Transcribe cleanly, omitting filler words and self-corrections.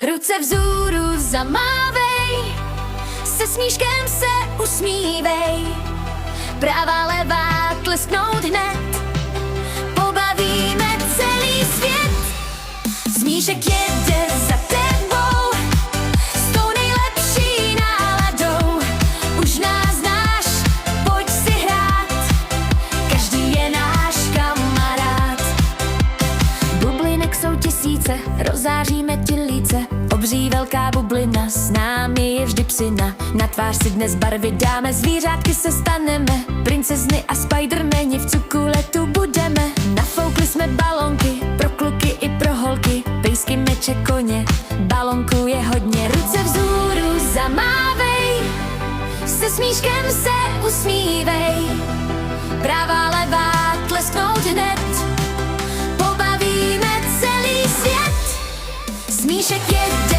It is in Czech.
Ruce vzhůru zamávej, se smíškem se usmívej, pravá levá tlesknout hned, pobavíme celý svět. Smíšek jede za tebou, s tou nejlepší náladou. Už nás znáš, pojď si hrát, každý je náš kamarád. Bublinek jsou tisíce, rozáříme ti líce, obří velká bublina, s námi je vždy psina. Na tvář si dnes barvy dáme, zvířátky se staneme, princezny a spidermani, v cukuletu budeme. Nafoukli jsme balonky, pro kluky i pro holky, pejsky, meče, koně, balonků je hodně. Ruce vzhůru zamávej, se smíškem se usmívej, pravá levá tlesknout hned, pobavíme celý svět. Smíšek jede